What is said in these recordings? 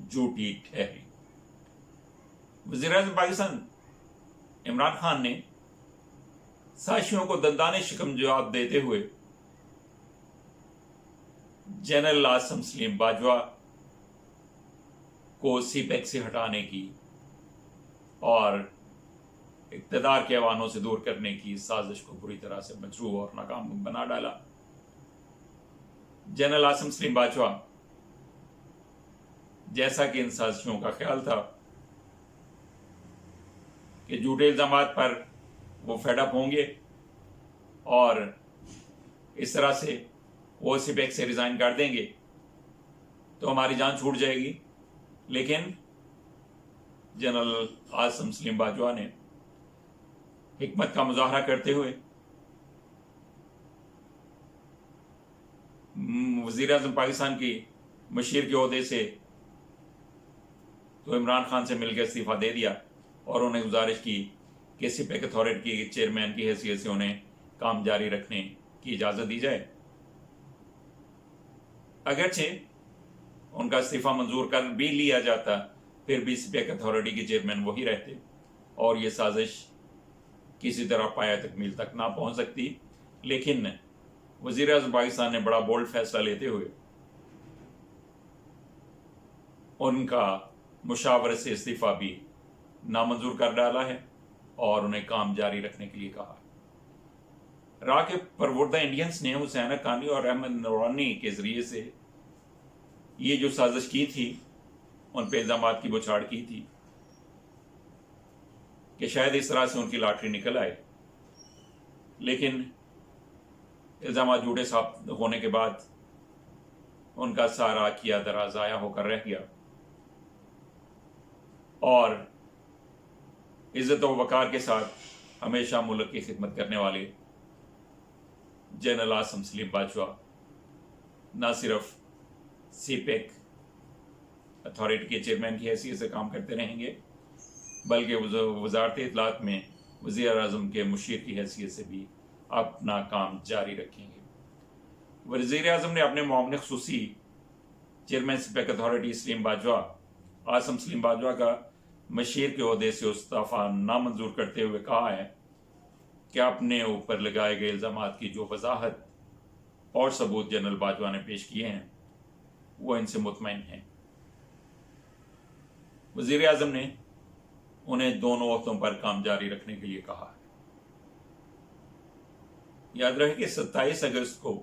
جھوٹی ٹھہری۔ وزیر اعظم پاکستان عمران خان نے سازشوں کو دندانے شکم جواب دیتے ہوئے جنرل عاصم سلیم باجوہ کو سی پیک سے ہٹانے کی اور اقتدار کے ایوانوں سے دور کرنے کی سازش کو بری طرح سے مجروح اور ناکام بنا ڈالا۔ جنرل عاصم سلیم باجوہ، جیسا کہ ان سازشوں کا خیال تھا کہ جھوٹے الزامات پر وہ فیڈ اپ ہوں گے اور اس طرح سے وہ سی پیک سے ریزائن کر دیں گے تو ہماری جان چھوٹ جائے گی، لیکن جنرل عاصم سلیم باجوہ نے حکمت کا مظاہرہ کرتے ہوئے وزیر اعظم پاکستان کی مشیر کے عہدے سے تو عمران خان سے مل کے استعفیٰ دے دیا اور انہیں گزارش کی کہ سی پیک اتھارٹی کے چیئرمین کی حیثیت سے انہیں کام جاری رکھنے کی اجازت دی جائے۔ اگرچہ ان کا استعفیٰ منظور کر بھی لیا جاتا، پھر بھی سی پیک اتھارٹی کے چیئرمین وہی رہتے اور یہ سازش کسی طرح پایہ تکمیل تک نہ پہنچ سکتی۔ لیکن وزیر اعظم پاکستان نے بڑا بولڈ فیصلہ لیتے ہوئے ان کا مشاورت سے استعفیٰ بھی نامنظور کر ڈالا ہے اور انہیں کام جاری رکھنے کے لیے کہا۔ راہ کے پروردہ انڈینز نے حسین حقانی اور احمد نورانی کے ذریعے سے یہ جو سازش کی تھی، ان پہ الزامات کی بچھاڑ کی تھی کہ شاید اس طرح سے ان کی لاٹری نکل آئے، لیکن الزامات جھوٹے ثابت ہونے کے بعد ان کا سارا کیا درا ضائع ہو کر رہ گیا اور عزت و وقار کے ساتھ ہمیشہ ملک کی خدمت کرنے والے جنرل عاصم سلیم باجوہ نہ صرف سی پیک اتھارٹی کے چیئرمین کی حیثیت سے کام کرتے رہیں گے، بلکہ وزارت اطلاعات میں وزیر اعظم کے مشیر کی حیثیت سے بھی اپنا کام جاری رکھیں گے۔ وزیر اعظم نے اپنے معاون خصوصی چیئرمین سی پیک اتھارٹی سلیم باجوہ، عاصم سلیم باجوہ کا مشیر کے عہدے سے استعفیٰ نامنظور کرتے ہوئے کہا ہے کہ اپنے اوپر لگائے گئے الزامات کی جو وضاحت اور ثبوت جنرل باجوہ نے پیش کیے ہیں وہ ان سے مطمئن ہیں۔ وزیر اعظم نے انہیں دونوں عہدوں پر کام جاری رکھنے کے لیے کہا ہے۔ یاد رہے کہ 27 اگست کو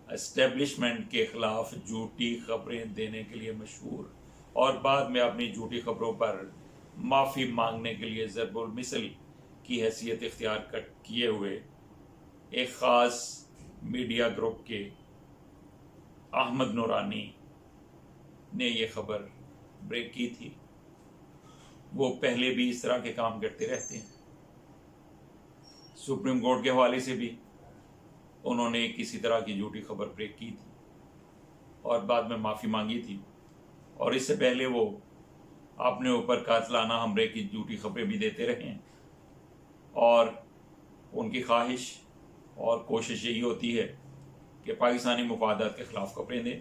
اسٹیبلشمنٹ کے خلاف جھوٹی خبریں دینے کے لیے مشہور اور بعد میں اپنی جھوٹی خبروں پر معافی مانگنے کے لیے ضرب المثل کی حیثیت اختیار کیے ہوئے ایک خاص میڈیا گروپ کے احمد نورانی نے یہ خبر بریک کی تھی۔ وہ پہلے بھی اس طرح کے کام کرتے رہتے ہیں، سپریم کورٹ کے حوالے سے بھی انہوں نے کسی طرح کی جھوٹی خبر بریک کی تھی اور بعد میں معافی مانگی تھی، اور اس سے پہلے وہ اپنے اوپر قاتلانہ حملے کی جھوٹی خبریں بھی دیتے رہے ہیں، اور ان کی خواہش اور کوشش یہی ہوتی ہے کہ پاکستانی مفادات کے خلاف خبریں دیں،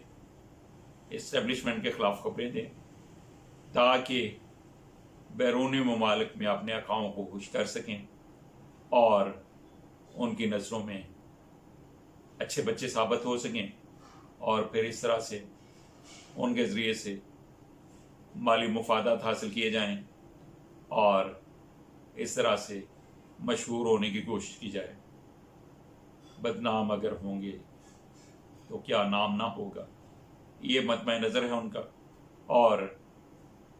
اسٹیبلشمنٹ کے خلاف خبریں دیں، تاکہ بیرونی ممالک میں اپنے آقاؤں کو خوش کر سکیں اور ان کی نظروں میں اچھے بچے ثابت ہو سکیں، اور پھر اس طرح سے ان کے ذریعے سے مالی مفادات حاصل کیے جائیں اور اس طرح سے مشہور ہونے کی کوشش کی جائے۔ بدنام اگر ہوں گے تو کیا نام نہ ہوگا، یہ مطمع نظر ہے ان کا، اور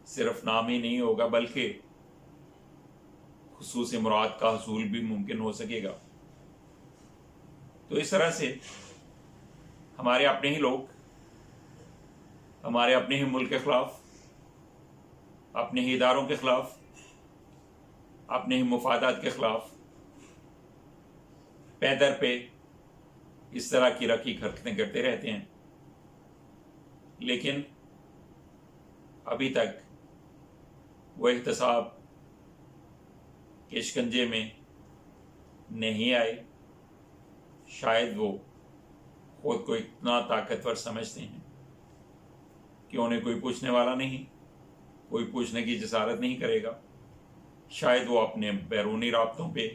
صرف نام ہی نہیں ہوگا بلکہ خصوصی مراد کا حصول بھی ممکن ہو سکے گا۔ تو اس طرح سے ہمارے اپنے ہی لوگ ہمارے اپنے ہی ملک کے خلاف، اپنے ہی اداروں کے خلاف، اپنے ہی مفادات کے خلاف پے در پہ اس طرح کی رقیق حرکتیں کرتے رہتے ہیں، لیکن ابھی تک وہ احتساب کے شکنجے میں نہیں آئے۔ شاید وہ خود کو اتنا طاقتور سمجھتے ہیں کہ انہیں کوئی پوچھنے والا نہیں، کوئی پوچھنے کی جسارت نہیں کرے گا۔ شاید وہ اپنے بیرونی رابطوں پہ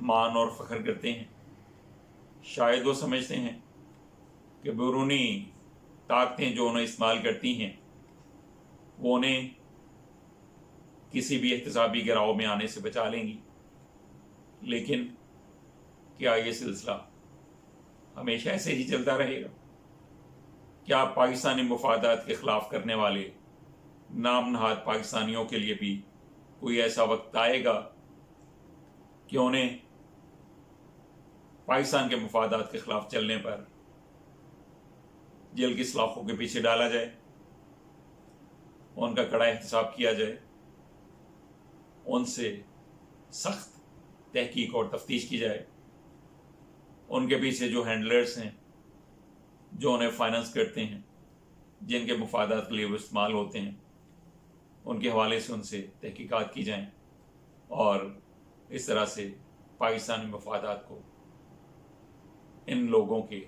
مان اور فخر کرتے ہیں، شاید وہ سمجھتے ہیں کہ بیرونی طاقتیں جو انہیں استعمال کرتی ہیں وہ انہیں کسی بھی احتسابی گراؤ میں آنے سے بچا لیں گی۔ لیکن کیا یہ سلسلہ ہمیشہ ایسے ہی چلتا رہے گا؟ کیا پاکستانی مفادات کے خلاف کرنے والے نام نہاد پاکستانیوں کے لیے بھی کوئی ایسا وقت آئے گا کہ انہیں پاکستان کے مفادات کے خلاف چلنے پر جیل کی سلاخوں کے پیچھے ڈالا جائے، ان کا کڑا احتساب کیا جائے، ان سے سخت تحقیق اور تفتیش کی جائے، ان کے پیچھے جو ہینڈلرز ہیں، جو انہیں فائننس کرتے ہیں، جن کے مفادات کے لیے وہ استعمال ہوتے ہیں، ان کے حوالے سے ان سے تحقیقات کی جائیں اور اس طرح سے پاکستانی مفادات کو ان لوگوں کے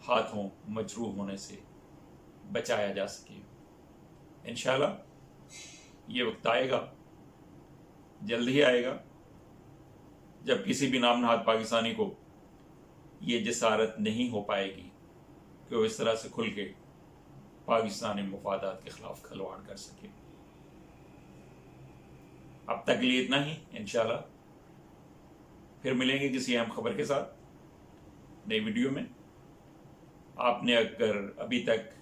ہاتھوں مجروح ہونے سے بچایا جا سکے۔ انشاءاللہ یہ وقت آئے گا، جلد ہی آئے گا، جب کسی بھی نام نہاد پاکستانی کو یہ جسارت نہیں ہو پائے گی کہ وہ اس طرح سے کھل کے پاکستانی مفادات کے خلاف کھلواڑ کر سکے۔ اب تک لیے اتنا ہی، انشاءاللہ پھر ملیں گے کسی اہم خبر کے ساتھ نئی ویڈیو میں۔ آپ نے اگر ابھی تک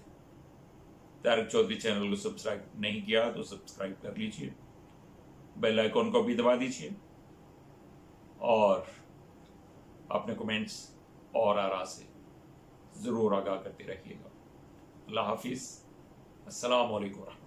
طارق چودھری چینل کو سبسکرائب نہیں کیا تو سبسکرائب کر لیجئے، بیل آئیکن کو بھی دبا دیجئے اور اپنے کمنٹس اور آراء سے ضرور آگاہ کرتے رہیے گا۔ اللہ حافظ، السلام علیکم ورحمۃ اللہ۔